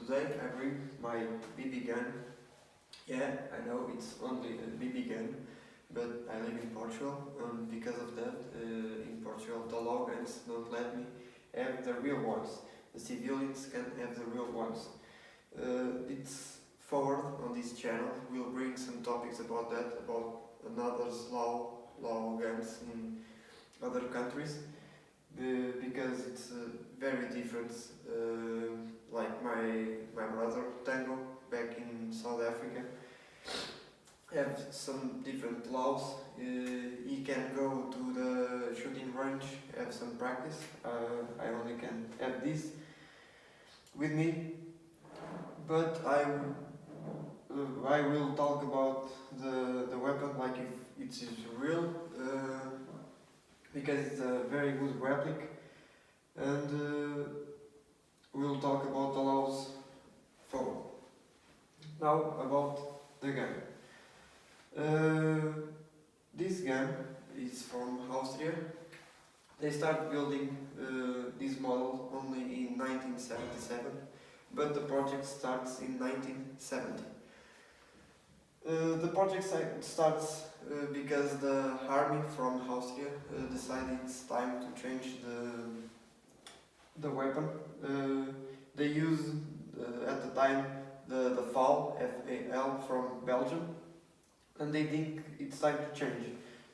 Today I bring my BB gun. Yeah, I know it's only a BB gun, but I live in Portugal, and because of that, in Portugal the law guns don't let me have the real ones. The civilians can have the real ones. It's forward on this channel. We'll bring some topics about that, about another law guns in other countries, because it's very different. Like my brother Tango back in South Africa have some different laws. He can go to the shooting range, have some practice. I only can have this with me, but I will talk about the weapon like if it is real, because it's a very good replica, and we'll talk about the laws forward. Now about the gun. This gun is from Austria. They start building this model only in 1977, but the project starts in 1970. The project starts because the army from Austria decided it's time to change the weapon. They used at the time the FAL, F-A-L, from Belgium, and they think it's time to change.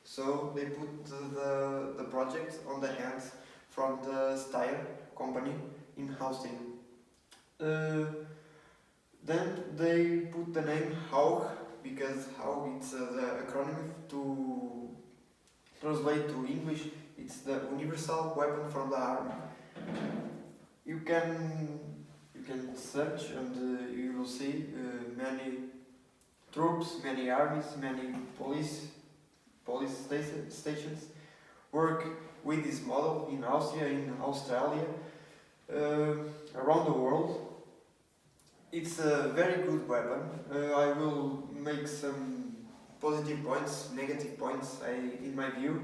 So they put the project on the hands from the Steyr company in Austria. Then they put the name AUG, because AUG it's the acronym to translate to English. It's the Universal Weapon from the Army. You can search and you will see many troops, many armies, many police stations work with this model in Austria, in Australia, around the world. It's a very good weapon. I will make some positive points, negative points in my view.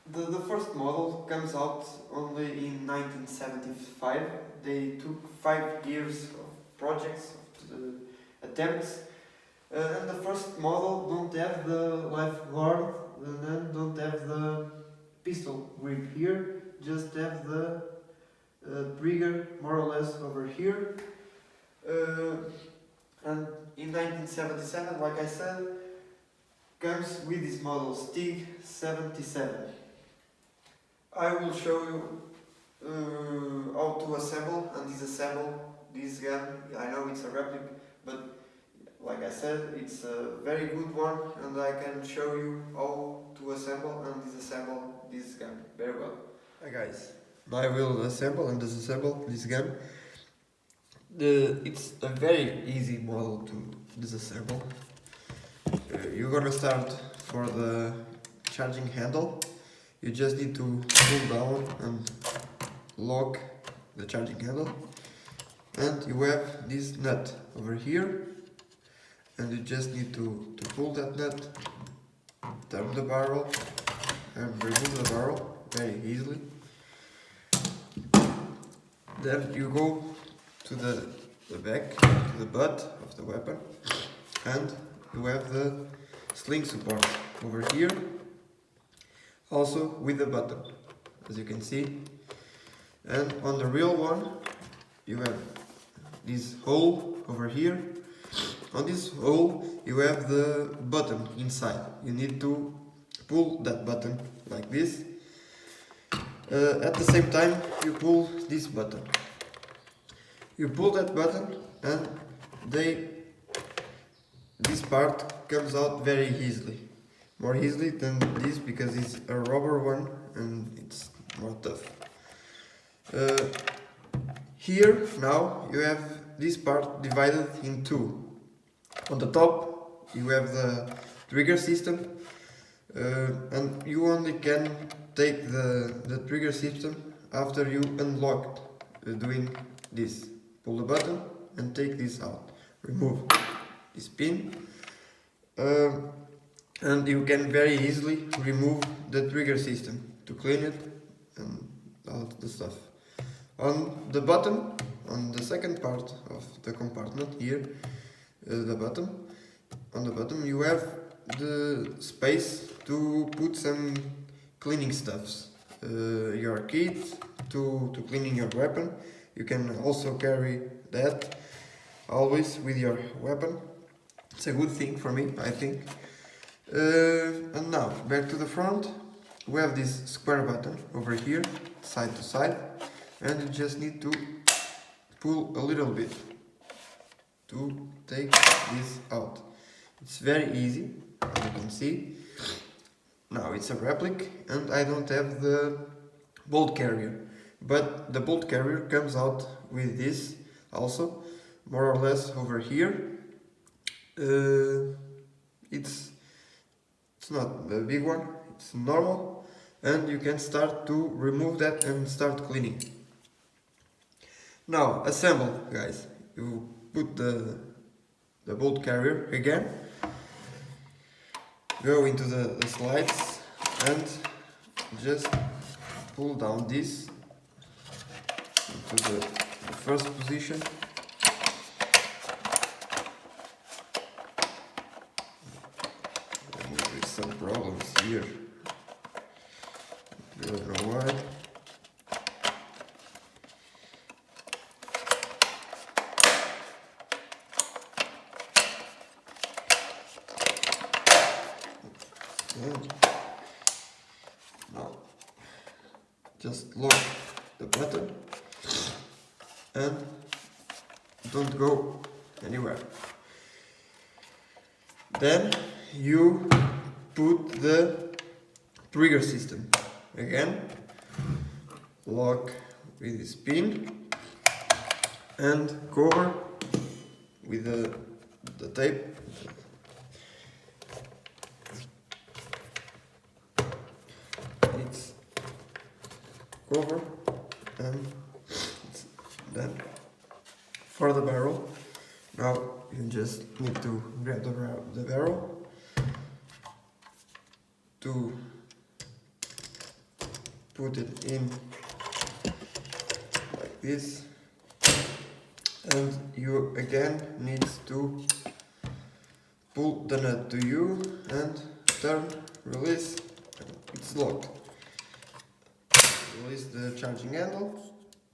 The first model comes out only in 1975. They took 5 years of projects, attempts, and the first model don't have the life guard, and then don't have the pistol grip here, just have the trigger more or less over here. And in 1977, like I said, comes with this model StG77. I will show you how to assemble and disassemble this gun. I know it's a replica, but like I said, it's a very good one, and I can show you how to assemble and disassemble this gun very well. Hi guys, I will assemble and disassemble this gun. It's a very easy model to disassemble. You're gonna start for the charging handle. You just need to pull down and lock the charging handle, and you have this nut over here, and you just need to pull that nut, turn the barrel, and remove the barrel very easily. Then you go to the back, to the butt of the weapon, and you have the sling support over here, also with the button, as you can see. And on the real one, you have this hole over here. On this hole, you have the button inside. You need to pull that button like this. At the same time, you pull this button. You pull that button, and this part comes out very easily. More easily than this, because it's a rubber one and it's more tough. Here now you have this part divided in two. On the top you have the trigger system, and you only can take the trigger system after you unlock doing this. Pull the button and take this out. Remove this pin. And you can very easily remove the trigger system to clean it and all the stuff. On the bottom, on the second part of the compartment here, on the bottom you have the space to put some cleaning stuffs. Your kit to cleaning your weapon. You can also carry that always with your weapon. It's a good thing for me, I think. And now, back to the front. We have this square button over here, side to side, and you just need to pull a little bit to take this out. It's very easy, as you can see. Now it's a replica and I don't have the bolt carrier, but the bolt carrier comes out with this also, more or less over here. It's not a big one, it's normal, and you can start to remove that and start cleaning. Now assemble, guys. You put the bolt carrier again, go into the slides and just pull down this into the first position. There is some problems here, I don't know why. Now, just lock the button and don't go anywhere. Then you put the trigger system again, lock with this pin and cover with the tape. It's cover and it's done. For the barrel, now you just need to grab the barrel to put it in like this, and you again need to pull the nut to you and turn, release, it's locked. Release the charging handle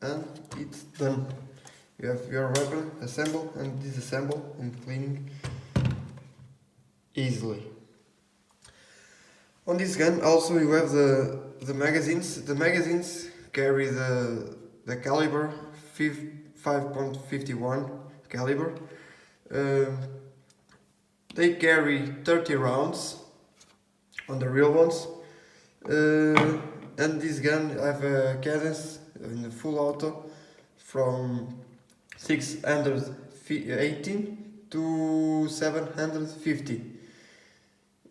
and it's done. You have your weapon assemble and disassemble and cleaning easily. On this gun also you have the magazines. The magazines carry the caliber 5.51 caliber. They carry 30 rounds on the real ones. And this gun have a cadence in the full auto from 618 to 750.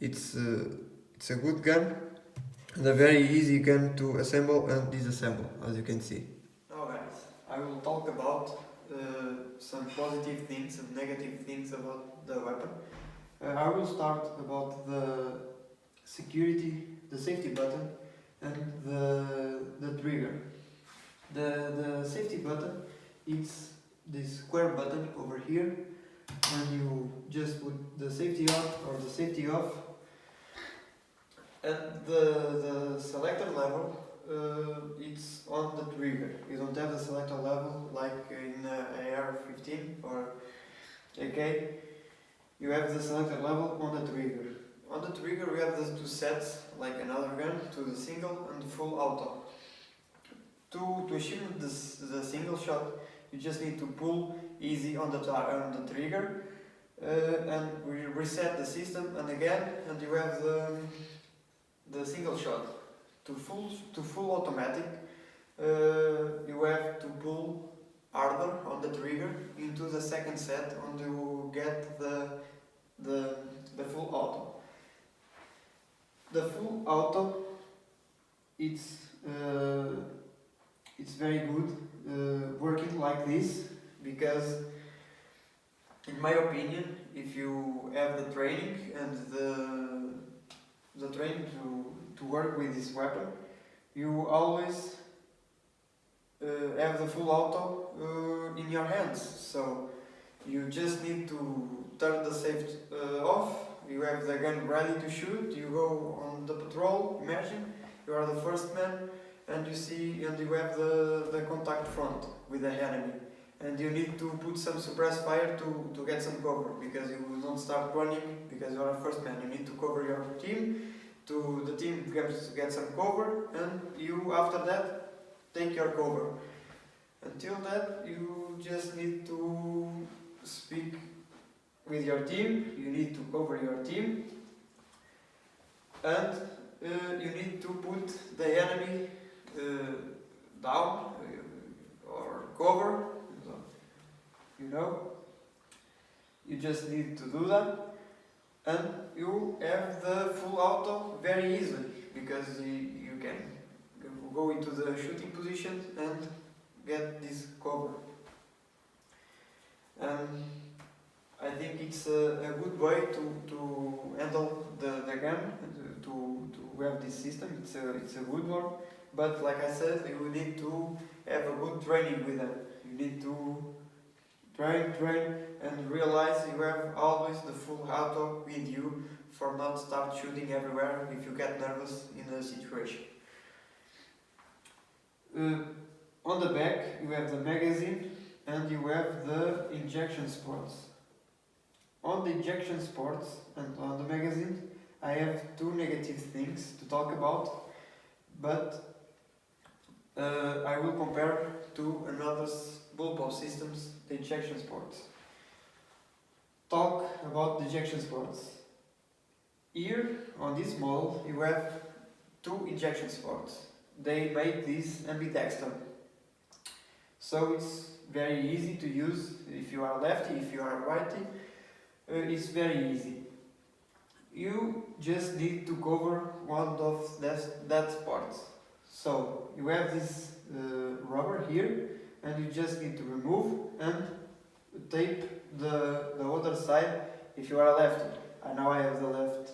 It's a good gun and a very easy gun to assemble and disassemble, as you can see. Now guys, I will talk about some positive things and negative things about the weapon. I will start about the security, the safety button and the trigger. The safety button is this square button over here, and you just put the safety on or the safety off. And the selector level, it's on the trigger. You don't have the selector level like in AR-15 or AK. You have the selector level on the trigger. On the trigger we have the two sets, like another gun, to the single and full auto. To achieve the single shot, you just need to pull easy on the trigger and we reset the system, and again, and you have the single shot. To full automatic, you have to pull harder on the trigger into the second set and you get the full auto. The full auto, it's very good working like this, because in my opinion, if you have the training and the training to work with this weapon, you always have the full auto in your hands. So you just need to turn the safe off. You have the gun ready to shoot. You go on the patrol. Imagine you are the first man, and you see, and you have the contact front with the enemy, and you need to put some suppressed fire to get some cover, because you will not start running because you are the first man. You need to cover your team. The team gets to get some cover, and you after that take your cover. Until that, you just need to speak with your team. You need to cover your team, and you need to put the enemy down or cover. You know, you just need to do that, and you have the full auto very easily, because you can go into the shooting position and get this cover. And I think it's a good way to handle the gun, to have this system. It's a good one, but like I said, you need to have a good training with them. You need to train and realize you have always the full auto with you, for not start shooting everywhere if you get nervous in a situation. On the back you have the magazine and you have the injection sports. On the injection sports and on the magazine I have two negative things to talk about, but I will compare to another bullpup systems, the injection sports. Talk about the injection sports. Here on this model you have two injection sports. They make this ambidextrous. So it's very easy to use if you are lefty, if you are righty. It's very easy. You just need to cover one of that parts. So you have this rubber here, and you just need to remove and tape the other side if you are lefty. Now I have the left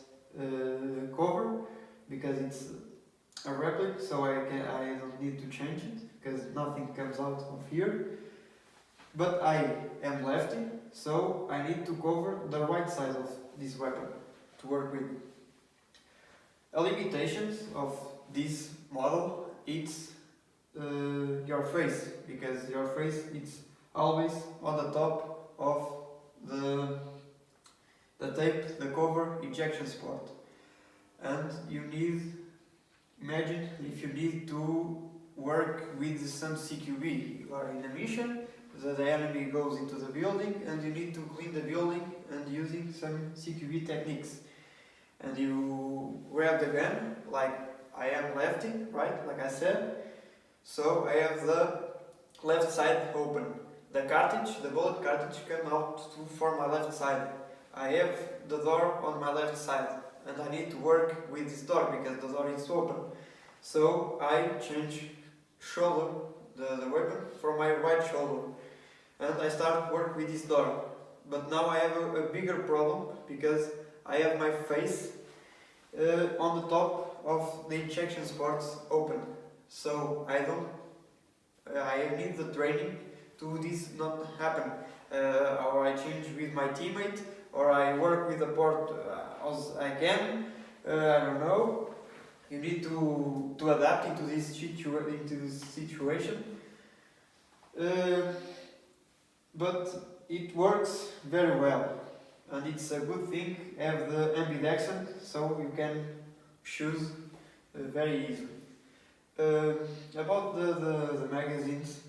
cover because it's a replica, so I don't need to change it because nothing comes out of here. But I am lefty, so I need to cover the right side of this weapon to work with. A limitations of this model, it's your face, because your face it's always on the top of the tape, the cover injection sport. And you need, imagine if you need to work with some CQB. You are in a mission, the enemy goes into the building and you need to clean the building and using some CQB techniques. And you grab the gun, like I am lefty, right, like I said. So I have the left side open. The cartridge, the bullet cartridge came out for my left side. I have the door on my left side and I need to work with this door because the door is open. So I change shoulder, the weapon, from my right shoulder, and I start work with this door. But now I have a bigger problem because I have my face on the top of the injection spots open. So I need the training to this not happen. Or I change with my teammate, or I work with the port as I can. I don't know. You need to adapt into this situation. But it works very well, and it's a good thing to have the ambidextrous, so you can choose very easily. About the magazines,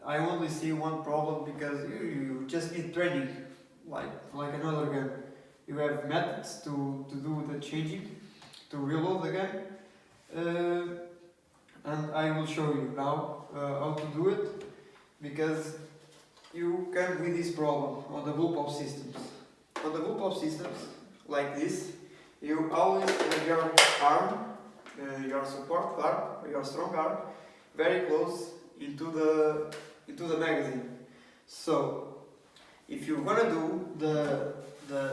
I only see one problem, because you just need training, like another gun. You have methods to do the changing, to reload the gun, and I will show you now how to do it, because you come with this problem on the bullpup systems. On the bullpup systems, like this, you always have your arm, your support arm, your strong arm, very close into the magazine. So, if you're gonna do the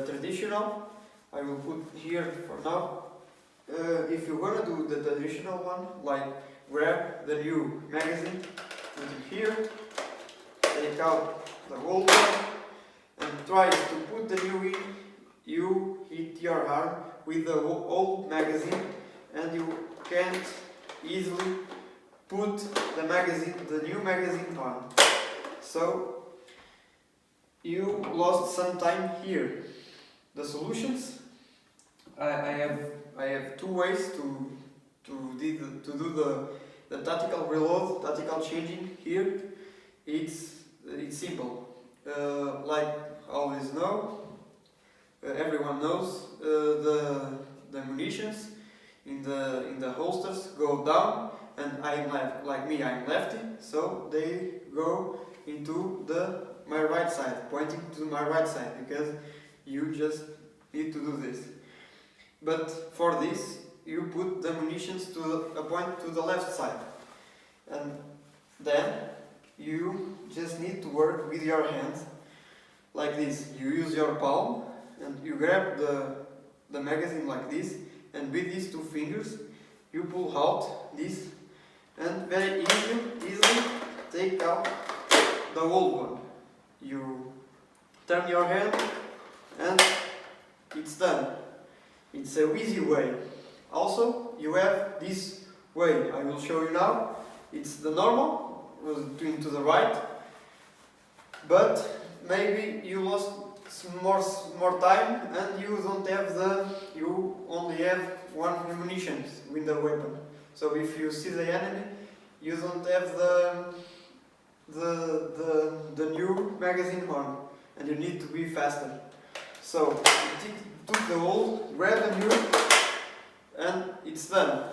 traditional, I will put here for now, if you wanna do the traditional one, like grab the new magazine, put it here, take out the old one, and try to put the new in, you hit your arm with the old magazine, and you can't easily put the new magazine on. So you lost some time here. The solutions, I have two ways to do the tactical reload, tactical changing here. It's simple. Like always know, everyone knows, the munitions in the holsters go down, and I'm like me, I'm lefty, so they go into my right side, pointing to my right side, because you just need to do this. But for this, you put the munitions to a point to the left side, and then you just need to work with your hands like this. You use your palm and you grab the magazine like this, and with these two fingers you pull out this, and very easily take out the old one. You turn your hand and it's done. It's an easy way. Also, you have this way I will show you now. It's the normal, doing to the right, but maybe you lost more time and you don't have you only have one ammunition with the weapon. So if you see the enemy, you don't have the new magazine on, and you need to be faster. So you took the old, grab the new, and it's done.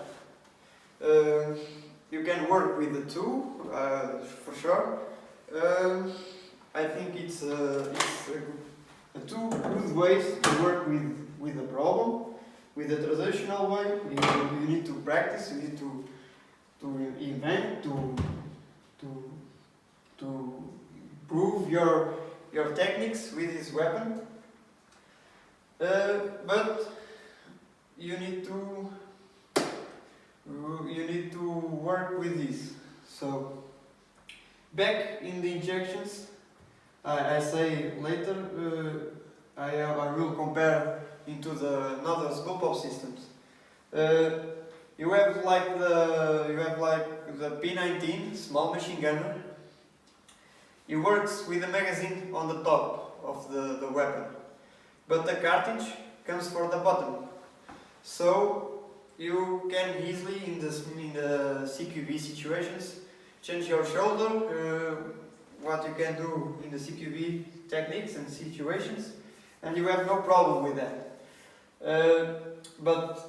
You can work with the two, for sure. I think it's two good ways to work with the problem. With the traditional way, you need to practice, you need to invent, to prove your techniques with this weapon. But you need to work with this. So back in the injections, I say later, I will compare into the another scope systems. You have like the P19 small machine gunner. It works with the magazine on the top of the weapon, but the cartridge comes for the bottom. So you can easily in the CQB situations change your shoulder. What you can do in the CQB techniques and situations, and you have no problem with that. But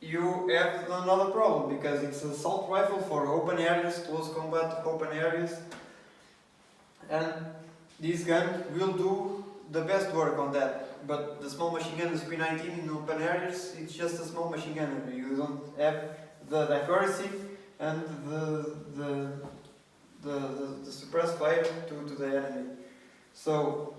you have another problem, because it's an assault rifle for open areas, close combat open areas, and this gun will do the best work on that. But the small machine gun is P19 in open areas, it's just a small machine gun. You don't have the accuracy and the suppressed fire to the enemy. So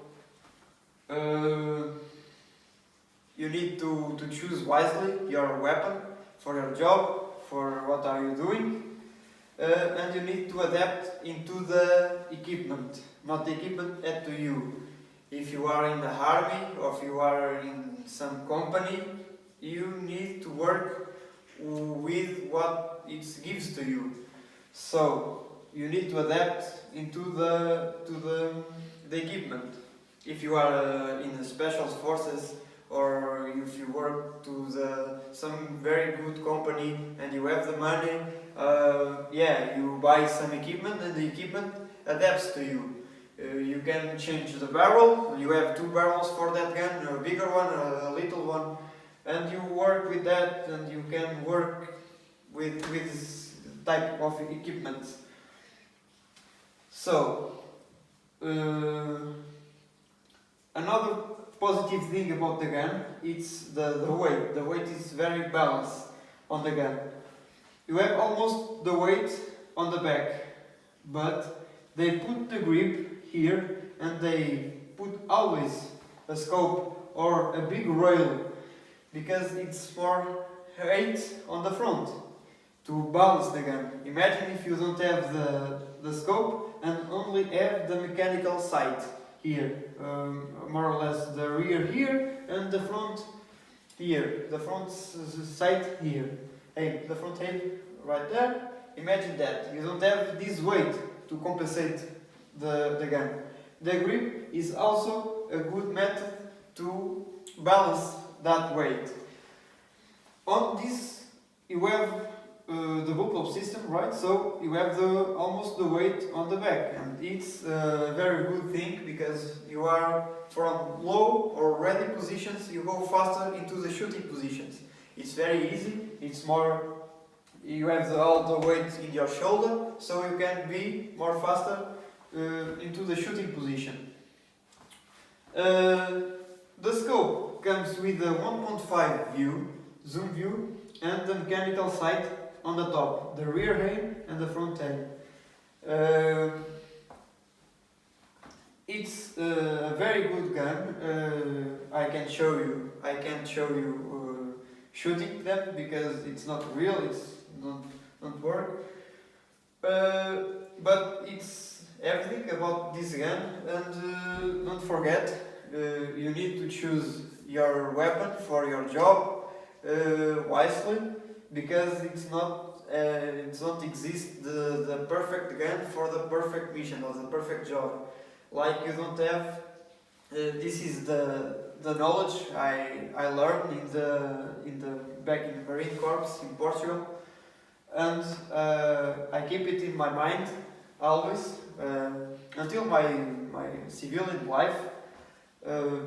you need to choose wisely your weapon for your job, for what are you doing, and you need to adapt into the equipment, not the equipment add to you. If you are in the army or if you are in some company, you need to work with what it gives to you. So you need to adapt into the equipment. If you are in the special forces, or if you work to some very good company and you have the money, you buy some equipment and the equipment adapts to you. You can change the barrel. You have two barrels for that gun, a bigger one, a little one, and you work with that, and you can work with this type of equipment. So another positive thing about the gun, it's the weight. The weight is very balanced on the gun. You have almost the weight on the back, but they put the grip here, and they put always a scope or a big rail, because it's more 8 on the front to balance the gun. Imagine if you don't have the scope and only have the mechanical sight here, more or less the rear here and the front here, the front sight here. Hey, the front head right there. Imagine that you don't have this weight to compensate the gun. The grip is also a good method to balance that weight. On this you have the bullpup system, right? So you have almost the weight on the back, and it's a very good thing because you are from low or ready positions, you go faster into the shooting positions. It's very easy. It's more. You have all the weight in your shoulder, so you can be more faster into the shooting position. The scope comes with a 1.5 view, zoom view, and the mechanical sight on the top, the rear aim and the front aim. It's a very good gun. I can't show you shooting them because it's not real. It's not work. But it's everything about this gun. And don't forget, you need to choose your weapon for your job wisely, because it don't exist the perfect gun for the perfect mission or the perfect job. Like you don't have. This is the knowledge I learned back in the Marine Corps in Portugal, and I keep it in my mind always until my civilian life.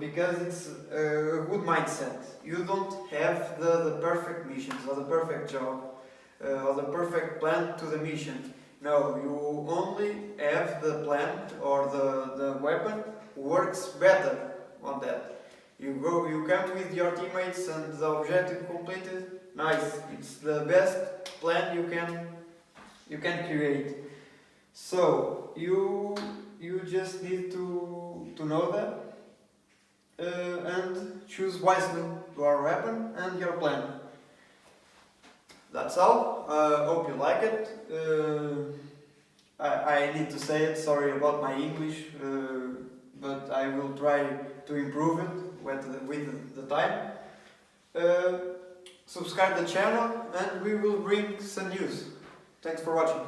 Because it's a good mindset. You don't have the perfect missions or the perfect job or the perfect plan to the mission. No, you only have the plan or the weapon works better on that. You come with your teammates and the objective completed. Nice, it's the best plan you can create. So you just need to know that. And choose wisely your weapon and your plan. That's all. Hope you like it. I need to say it, sorry about my English, but I will try to improve it with the time. Subscribe the channel and we will bring some news. Thanks for watching.